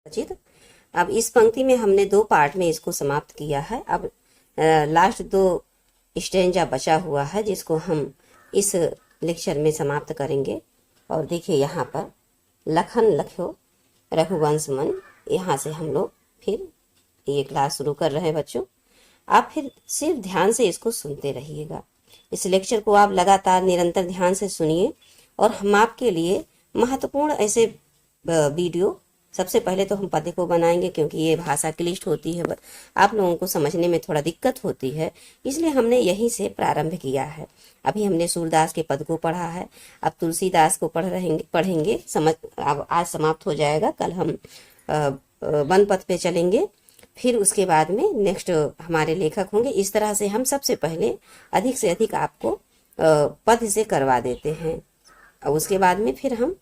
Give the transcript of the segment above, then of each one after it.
रचित। अब इस पंक्ति में हमने 2 पार्ट में इसको समाप्त किया है। अब लास्ट 2 स्टेंजा बचा हुआ है जिसको हम इस लेक्चर में समाप्त करेंगे। और देखिए यहाँ पर लखन लख्यो रघुवंश मन, यहाँ से हम लोग फिर ये क्लास शुरू कर रहे हैं बच्चों। आप फिर सिर्फ ध्यान से इसको सुनते रहिएगा। इस लेक्चर को आप लगातार निरंतर ध्यान से सुनिए और हम आपके लिए महत्वपूर्ण ऐसे वीडियो, सबसे पहले तो हम पद्य को बनाएंगे क्योंकि ये भाषा क्लिष्ट होती है, आप लोगों को समझने में थोड़ा दिक्कत होती है, इसलिए हमने यहीं से प्रारंभ किया है। अभी हमने सूरदास के पद को पढ़ा है, अब तुलसीदास को पढ़ेंगे समझ अब आज समाप्त हो जाएगा। कल हम वन पथ पे चलेंगे, फिर उसके बाद में नेक्स्ट हमारे लेखक होंगे। इस तरह से हम सबसे पहले अधिक से अधिक आपको पद से करवा देते हैं। उसके बाद में फिर हम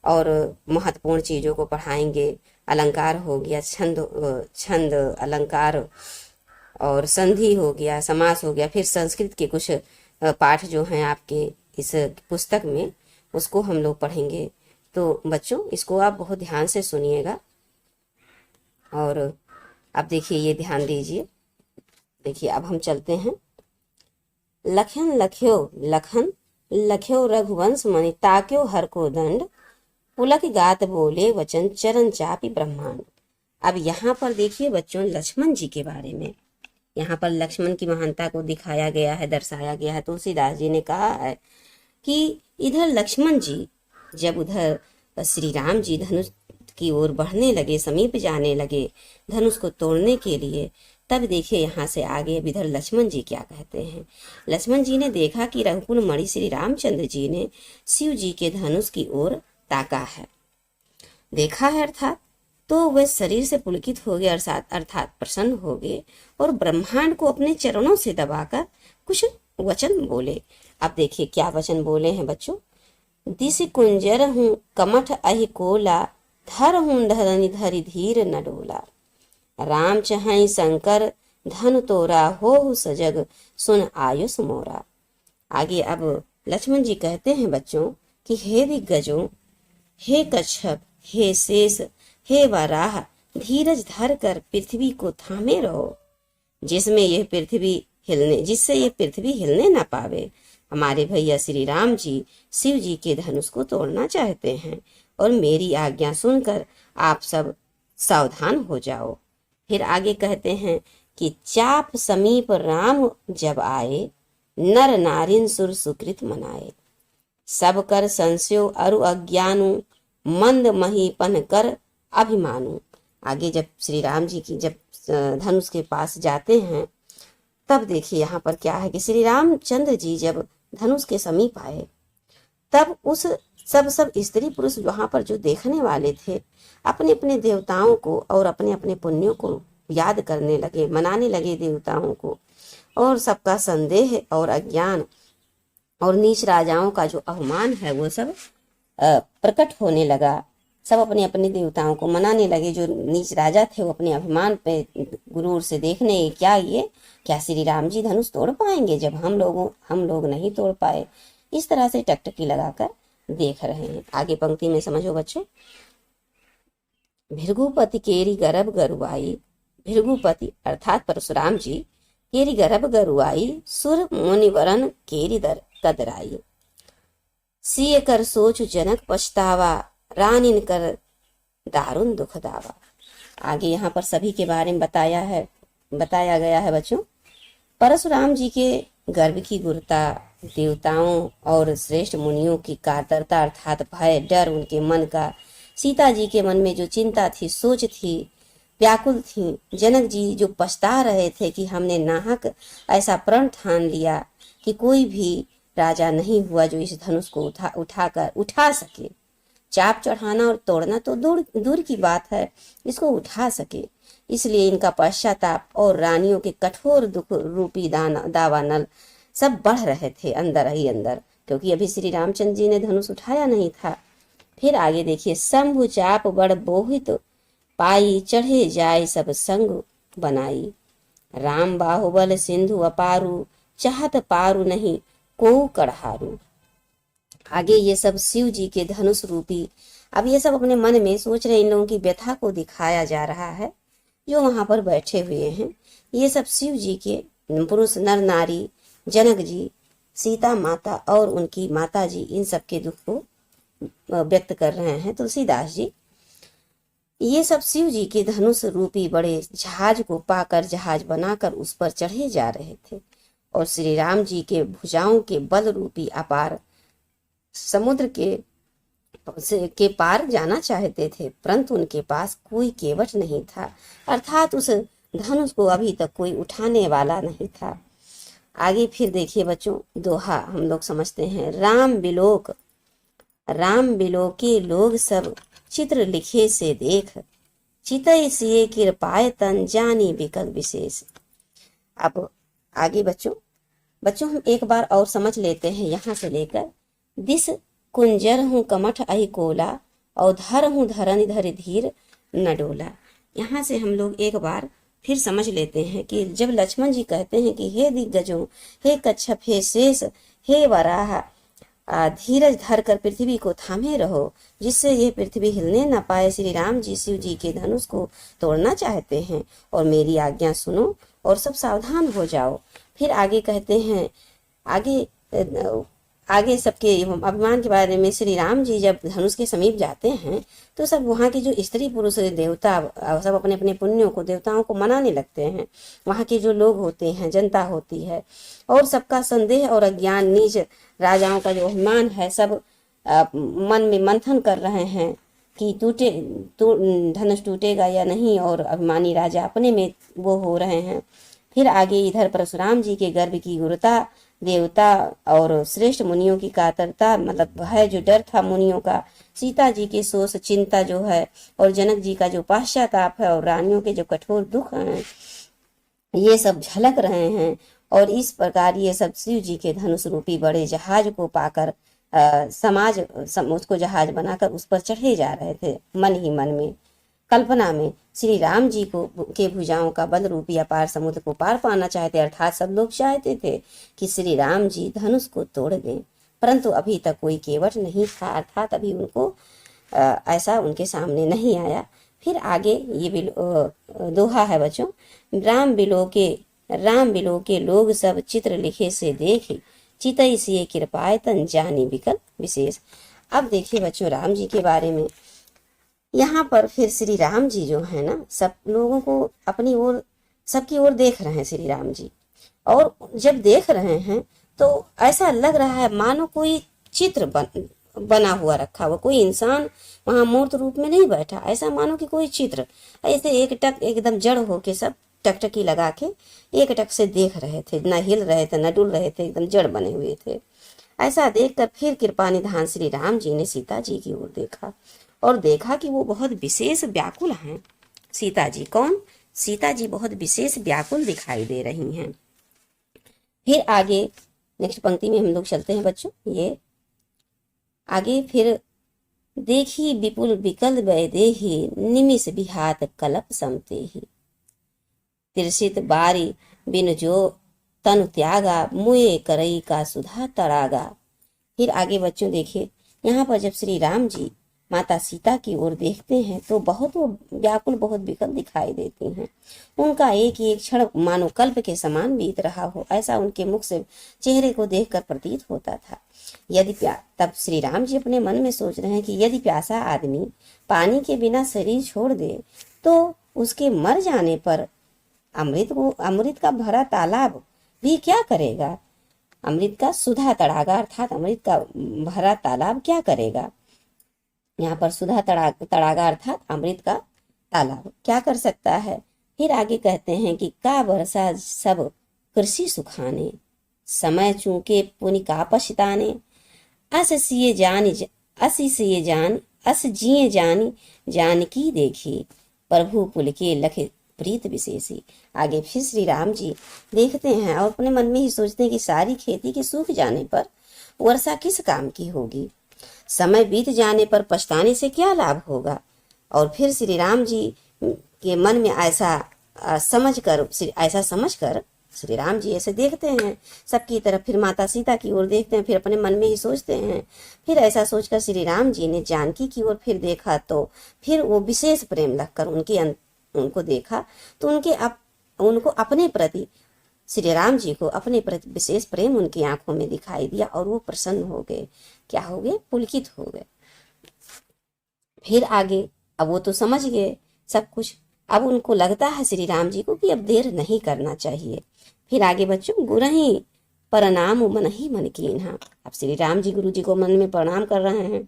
और महत्वपूर्ण चीज़ों को पढ़ाएंगे। अलंकार हो गया, छंद अलंकार और संधि हो गया, समास हो गया, फिर संस्कृत के कुछ पाठ जो हैं आपके इस पुस्तक में उसको हम लोग पढ़ेंगे। तो बच्चों इसको आप बहुत ध्यान से सुनिएगा। और अब देखिए ये ध्यान दीजिए। देखिए अब हम चलते हैं। लखन लख्यो रघुवंश मणि, ताक्यो हर को दंड, पुलक गात बोले वचन, चरण चापी ब्रह्मांड। अब यहाँ पर देखिए बच्चों लक्ष्मण जी के बारे में, यहाँ पर लक्ष्मण की महानता को दिखाया गया है, दर्शाया गया है। तुलसीदास जी ने कहा है कि इधर लक्ष्मण जी जब उधर श्री राम जी धनुष की ओर बढ़ने लगे, समीप जाने लगे धनुष को तोड़ने के लिए, तब देखिए यहाँ से आगे इधर लक्ष्मण जी क्या कहते हैं। लक्ष्मण जी ने देखा कि रघुकुल मणि श्री रामचंद्र जी ने शिव जी के धनुष की ओर ताका है, देखा है अर्थात, तो वह शरीर से पुलकित हो गए, अर्थात प्रसन्न हो गए और ब्रह्मांड को अपने चरणों से दबाकर कुछ वचन बोले। अब देखिए क्या वचन बोले हैं बच्चों। दिस कुंजर हूँ कमठ अहि कोला, धर हूँ धरनि धरि धीर न डोला, राम चहाई शंकर धन तोरा, हो सजग सुन आयुष मोरा। आगे अब लक्ष्मण जी कहते हैं बच्चों कि हे दिग्गजों, हे कच्छप, हे शेष, हे वराह, धीरज धर कर पृथ्वी को थामे रहो, जिससे ये पृथ्वी हिलने ना पावे। हमारे भैया श्री राम जी शिव जी के धनुष को तोड़ना चाहते हैं और मेरी आज्ञा सुनकर आप सब सावधान हो जाओ। फिर आगे कहते हैं कि चाप समीप राम जब आए, नर नारिन सुर सुकृत मनाए, सब कर संशयो अरु अज्ञानु, मंद महीपन कर अभिमानु। आगे जब श्री राम जी की जब धनुष के पास जाते हैं, तब देखिए यहाँ पर क्या है कि श्री रामचंद्र जी जब धनुष के समीप आए, तब उस सब स्त्री पुरुष वहां पर जो देखने वाले थे, अपने अपने देवताओं को और अपने अपने पुण्यों को याद करने लगे, मनाने लगे देवताओं को, और सबका संदेह और अज्ञान और नीच राजाओं का जो अभिमान है वो सब प्रकट होने लगा। सब अपने अपने देवताओं को मनाने लगे। जो नीच राजा थे वो अपने अभिमान पे गुरूर से देखने, क्या श्री राम जी धनुष तोड़ पाएंगे जब हम लोग नहीं तोड़ पाए। इस तरह से टकटकी लगाकर देख रहे हैं। आगे पंक्ति में समझो बच्चों। भृगुपति केरी गर्भ गरुआई, भृगुपति अर्थात परशुराम जी केरी गर्भ गरुआई, सुर मुनिवरन केरी दर कदराई, सिय कर सोच जनक पछतावा, रानिन कर दारुण दुख दावा। आगे यहाँ पर सभी के बारे में बताया गया है बच्चों। परशुराम जी के गर्भ की गुरुता, देवताओं और श्रेष्ठ मुनियों की कातरता अर्थात भय, डर उनके मन का, सीता जी के मन में जो चिंता थी, सोच थी, व्याकुल थी, जनक जी जो पछता रहे थे कि हमने नाहक ऐसा प्रण ठान लिया कि कोई भी राजा नहीं हुआ जो इस धनुष को उठा सके। चाप चढ़ाना और तोड़ना तो दूर की बात है, इसको उठा सके। इसलिए इनका पश्चाताप और रानियों के कठोर दुख रूपी दावानल सब बढ़ रहे थे अंदर ही अंदर, क्योंकि अभी श्री रामचंद्र जी ने धनुष उठाया नहीं था। फिर आगे देखिए। शंभु चाप बड़ बोहित पाई, चढ़े जाय सब संग बनाई, राम बाहुबल सिंधु अपारू, चाहत पारू नहीं को कढ़ारू। आगे ये सब शिव जी के धनुष रूपी अब ये सब अपने मन में सोच रहे, इन लोगों की व्यथा को दिखाया जा रहा है जो वहां पर बैठे हुए हैं। ये सब शिव जी के पुरुष, नर नारी, जनक जी, सीता माता और उनकी माता जी, इन सब के दुख को व्यक्त कर रहे हैं तुलसीदास जी। ये सब शिव जी के धनुष रूपी बड़े जहाज को पाकर, जहाज बनाकर उस पर चढ़े जा रहे थे और श्री राम जी के भुजाओं के बल रूपी अपार समुद्र के पार जाना चाहते थे, परंतु उनके पास कोई केवट नहीं था, अर्थात उस धनुष को अभी तक कोई उठाने वाला नहीं था। आगे फिर देखिए बच्चों, दोहा हम लोग समझते हैं। राम बिलोके लोग सब, चित्र लिखे से देख, चितई सिए कृपाय तन, जानी विकल विशेष। अब आगे बच्चों हम एक बार और समझ लेते हैं यहाँ से लेकर। दिस कुंजर हूँ कमठ अहि कोला, और धर हूँ धरन धर धीर न डोला। यहाँ से हम लोग एक बार फिर समझ लेते हैं कि जब लक्ष्मण जी कहते हैं कि हे दिग्गजों, हे कच्छप, हे शेष, हे वराह, धीरज धर कर पृथ्वी को थामे रहो, जिससे ये पृथ्वी हिलने न पाए। श्री राम जी शिव जी के धनुष को तोड़ना चाहते हैं और मेरी आज्ञा सुनो और सब सावधान हो जाओ। फिर आगे कहते हैं, आगे सबके अभिमान के बारे में। श्री राम जी जब धनुष के समीप जाते हैं तो सब वहाँ के जो स्त्री पुरुष देवता सब अपने अपने पुण्यों को, देवताओं को मनाने लगते हैं। वहाँ के जो लोग होते हैं, जनता होती है, और सबका संदेह और अज्ञान, नीच राजाओं का जो अभिमान है, सब मन में मंथन कर रहे हैं कि धनुष टूटेगा या नहीं, और अभिमानी राजा अपने में वो हो रहे हैं। फिर आगे इधर परशुराम जी के गर्भ की गुरुता, देवता और श्रेष्ठ मुनियों की कातरता, मतलब है जो डर था मुनियों का, सीता जी के शोष चिंता जो है, और जनक जी का जो पश्चाताप है, और रानियों के जो कठोर दुख हैं, ये सब झलक रहे हैं। और इस प्रकार ये सब शिव जी के धनुष रूपी बड़े जहाज को पाकर उसको जहाज बनाकर उस पर चढ़े जा रहे थे। मन ही मन में, कल्पना में श्री राम जी को के भुजाओं का बल रूपी अपार समुद्र को पार पाना चाहते, अर्थात सब लोग चाहते थे कि श्री राम जी धनुष को तोड़ दें, परंतु अभी तक कोई केवट नहीं था, अर्थात अभी उनको ऐसा उनके सामने नहीं आया। फिर आगे ये दोहा है बच्चों। राम बिलो के लोग सब, चित्र लिखे से देख, चितई सिए कृपाय तन, जानी विकल विशेष। अब देखिए बच्चों राम जी के बारे में। यहाँ पर फिर श्री राम जी जो है ना, सब लोगों को अपनी ओर, सबकी ओर देख रहे हैं श्री राम जी, और जब देख रहे हैं तो ऐसा लग रहा है मानो कोई चित्र बना हुआ रखा हुआ, कोई इंसान वहां मूर्त रूप में नहीं बैठा, ऐसा मानो कि कोई चित्र ऐसे एक टक एकदम जड़ होके सब टकटकी लगा के एक टक से देख रहे थे, न हिल रहे थे, न डुल रहे थे, एकदम जड़ बने हुए थे। ऐसा देखकर फिर कृपा निधान श्री राम जी ने सीता जी की ओर देखा और देखा कि वो बहुत विशेष व्याकुल हैं। सीता जी कौन? सीता जी बहुत विशेष व्याकुल दिखाई दे रही हैं। फिर आगे नेक्स्ट पंक्ति में हम लोग चलते हैं बच्चों। ये आगे फिर देखी विपुल विकल वैदेही, निमिष विहात कलप समते ही, तिरसित बारी बिन जो तनु त्यागा, मुए करई का सुधा तड़ागा। फिर आगे बच्चों देखिए, यहाँ पर जब श्री राम जी माता सीता की ओर देखते हैं तो बहुत वो व्याकुल, बहुत विकल दिखाई देती हैं। उनका एक एक क्षण मानो कल्प के समान बीत रहा हो, ऐसा उनके मुख से चेहरे को देखकर प्रतीत होता था। तब श्री राम जी अपने मन में सोच रहे हैं कि यदि प्यासा आदमी पानी के बिना शरीर छोड़ दे तो उसके मर जाने पर अमृत का भरा तालाब भी क्या करेगा? अमृत का सुधा तड़ागा अर्थात अमृत का भरा तालाब क्या करेगा? यहाँ पर सुधा तड़ागा अर्थात अमृत का तालाब क्या कर सकता है? फिर आगे कहते हैं कि का बरसा सब कृषि सुखाने, समय चूके पुनि का पछताने, अस जिए जान अस जिए जानकी देखी, प्रभु पुल के लख प्रीत विशेषी। आगे फिर श्री राम जी देखते हैं और अपने मन में ही सोचते हैं कि सारी खेती के सूख जाने पर वर्षा किस काम की होगी, समय बीत जाने पर पछताने से क्या लाभ होगा। और फिर श्री राम जी के मन में ऐसा समझकर श्री राम जी ऐसे देखते हैं सबकी तरफ, फिर माता सीता की ओर देखते हैं, फिर अपने मन में ही सोचते हैं। फिर ऐसा सोचकर श्री राम जी ने जानकी की ओर फिर देखा, तो फिर वो विशेष प्रेम लगकर उनको देखा, तो उनको अपने प्रति, श्री राम जी को अपने प्रति विशेष प्रेम उनकी आंखों में दिखाई दिया और वो प्रसन्न हो गए। क्या हो गए? पुलकित हो गए। फिर आगे, अब वो तो समझ गए सब कुछ, अब उनको लगता है श्री राम जी को कि अब देर नहीं करना चाहिए। फिर आगे बच्चों, गुरही प्रणाम मन ही मन कीन्हा। अब श्री राम जी गुरु जी को मन में प्रणाम कर रहे हैं।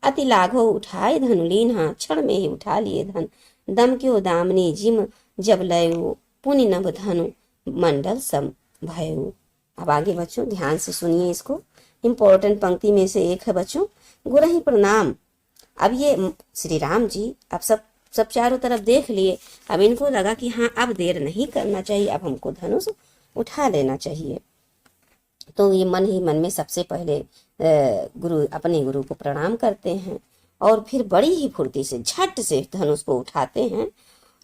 अति लाघो उठाए धनु लीन्हा, क्षण में ही उठा लिए धन। दम क्यों दामनी जिम जब लयो, पुनि नभ धनु मंडल सम भयो। अब आगे बच्चों ध्यान से सुनिए इसको, इम्पोर्टेंट पंक्ति में से एक है बच्चों, गुरही प्रणाम। अब ये श्री राम जी अब सब चारों तरफ देख लिए, अब इनको लगा कि हाँ अब देर नहीं करना चाहिए, अब हमको धनुष उठा लेना चाहिए। तो ये मन ही मन में सबसे पहले अपने गुरु को प्रणाम करते हैं और फिर बड़ी ही फुर्ती से झट से धनुष को उठाते हैं।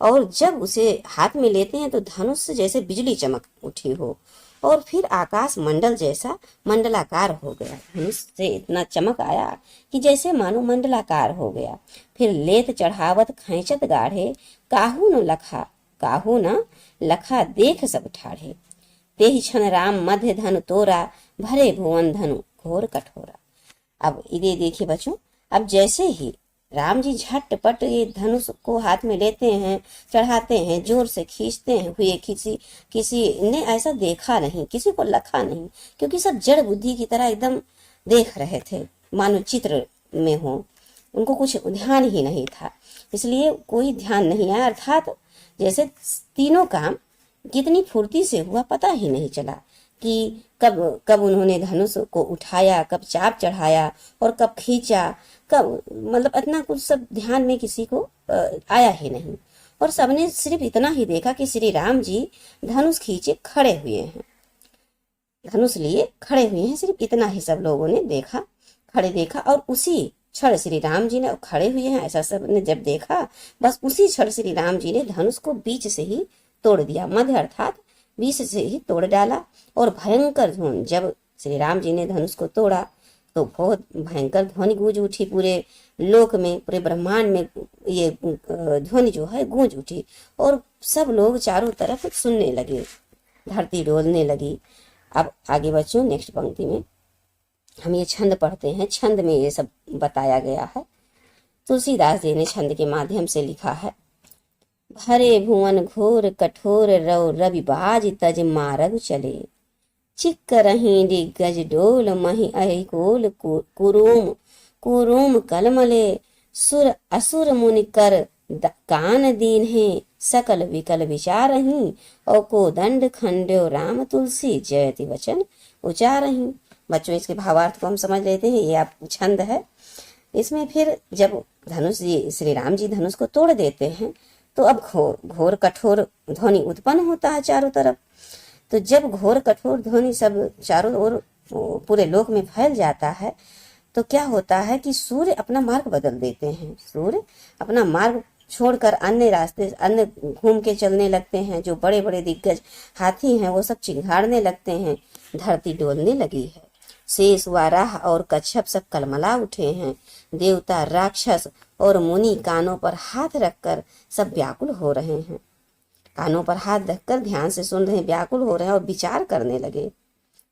और जब उसे हाथ में लेते हैं तो धनुष से जैसे बिजली चमक उठी हो और फिर आकाश मंडल जैसा मंडलाकार हो गया। धनुष से इतना चमक आया कि जैसे मानो मंडलाकार हो गया। फिर लेत चढ़ावत खैंचत गाढ़े, काहू न लखा देख सब ठाढ़े। तेहि क्षण राम मध्य धनु तोरा, भरे भुवन धनु घोर कठोरा। अब ये देखिए बच्चों, अब जैसे ही राम जी झटपट ये धनुष को हाथ में लेते हैं, चढ़ाते हैं, जोर से खींचते हैं हुए, किसी ने ऐसा देखा नहीं, किसी को लखा नहीं, क्योंकि सब जड़ बुद्धि की तरह एकदम देख रहे थे, मानो चित्र में हो, उनको कुछ ध्यान ही नहीं था, इसलिए कोई ध्यान नहीं आया। अर्थात जैसे तीनों काम कितनी फुर्ती से हुआ पता ही नहीं चला कि कब उन्होंने धनुष को उठाया, कब चाप चढ़ाया और कब खींचा, कब, मतलब इतना कुछ सब ध्यान में किसी को आया ही नहीं। और सबने सिर्फ इतना ही देखा कि श्री राम जी धनुष खींचे खड़े हुए हैं, धनुष लिए खड़े हुए हैं, सिर्फ इतना ही सब लोगों ने देखा, खड़े देखा। और उसी क्षण श्री राम जी ने खड़े हुए हैं ऐसा सब ने जब देखा, बस उसी क्षण श्री राम जी ने धनुष को बीच से ही तोड़ दिया, मध्य अर्थात बीच से ही तोड़ डाला। और भयंकर ध्वनि, जब श्री राम जी ने धनुष को तोड़ा तो बहुत भयंकर ध्वनि गूंज उठी, पूरे लोक में, पूरे ब्रह्मांड में ये ध्वनि जो है गूंज उठी और सब लोग चारों तरफ सुनने लगे, धरती डोलने लगी। अब आगे बच्चों नेक्स्ट पंक्ति में हम ये छंद पढ़ते हैं, छंद में ये सब बताया गया है। तुलसीदास जी ने छंद के माध्यम से लिखा है, भरे भुवन घोर कठोर रव रविबाज तज मारग चले, चिक्क रही दिग्गज डोल मही अहिकोल कुरूम कलमले, सुर असुर मुनि कर कान दीन है, सकल विकल विचारही, और को दंड खंड्यो राम तुलसी जयति वचन उचारही। बच्चों इसके भावार्थ को हम समझ लेते हैं, ये आप छंद है। इसमें फिर जब धनुष जी श्री राम जी धनुष को तोड़ देते हैं तो अब घोर कठोर ध्वनि उत्पन्न होता है चारों तरफ। तो जब घोर कठोर ध्वनि सब चारों ओर पूरे लोक में फैल जाता है तो क्या होता है कि सूर्य अपना मार्ग बदल देते हैं, सूर्य अपना मार्ग छोड़कर अन्य रास्ते अन्य घूम के चलने लगते हैं। जो बड़े बड़े दिग्गज हाथी हैं वो सब चिंघाड़ने लगते हैं, धरती डोलने लगी है, शेष वाराह और कच्छप सब कलमला उठे हैं, देवता राक्षस और मुनि कानों पर हाथ रखकर सब व्याकुल हो रहे हैं, कानों पर हाथ रखकर ध्यान से सुन रहे हैं, व्याकुल हो रहे हैं और विचार करने लगे,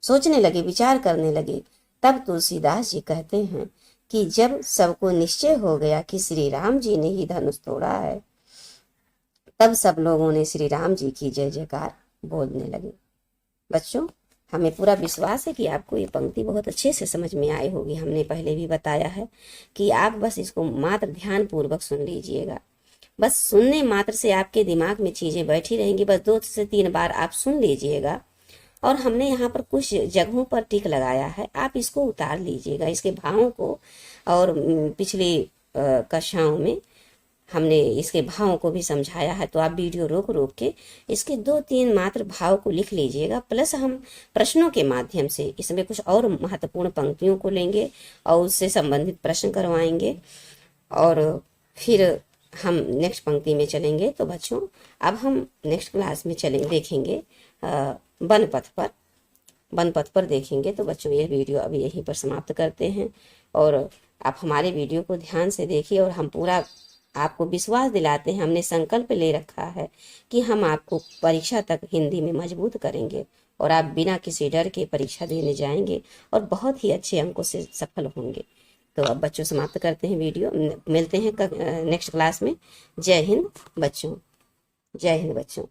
सोचने लगे, विचार करने लगे। तब तुलसीदास जी कहते हैं कि जब सबको निश्चय हो गया कि श्री राम जी ने ही धनुष तोड़ा है, तब सब लोगों ने श्री राम जी की जय जयकार बोलने लगे। बच्चों हमें पूरा विश्वास है कि आपको ये पंक्ति बहुत अच्छे से समझ में आई होगी। हमने पहले भी बताया है कि आप बस इसको मात्र ध्यान पूर्वक सुन लीजिएगा, बस सुनने मात्र से आपके दिमाग में चीजें बैठी रहेंगी। बस 2 से 3 बार आप सुन लीजिएगा। और हमने यहाँ पर कुछ जगहों पर टिक लगाया है, आप इसको उतार लीजिएगा, इसके भावों को। और पिछली कक्षाओं में हमने इसके भावों को भी समझाया है, तो आप वीडियो रोक रोक के इसके 2-3 मात्र भाव को लिख लीजिएगा। प्लस हम प्रश्नों के माध्यम से इसमें कुछ और महत्वपूर्ण पंक्तियों को लेंगे और उससे संबंधित प्रश्न करवाएंगे। और फिर हम नेक्स्ट पंक्ति में चलेंगे। तो बच्चों अब हम नेक्स्ट क्लास में चलेंगे, देखेंगे वन पथ पर देखेंगे। तो बच्चों यह वीडियो अभी यहीं पर समाप्त करते हैं, और आप हमारे वीडियो को ध्यान से देखिए, और हम पूरा आपको विश्वास दिलाते हैं, हमने संकल्प ले रखा है कि हम आपको परीक्षा तक हिंदी में मजबूत करेंगे, और आप बिना किसी डर के परीक्षा देने जाएंगे और बहुत ही अच्छे अंकों से सफल होंगे। तो अब बच्चों समाप्त करते हैं वीडियो, मिलते हैं नेक्स्ट क्लास में। जय हिंद बच्चों, जय हिंद बच्चों।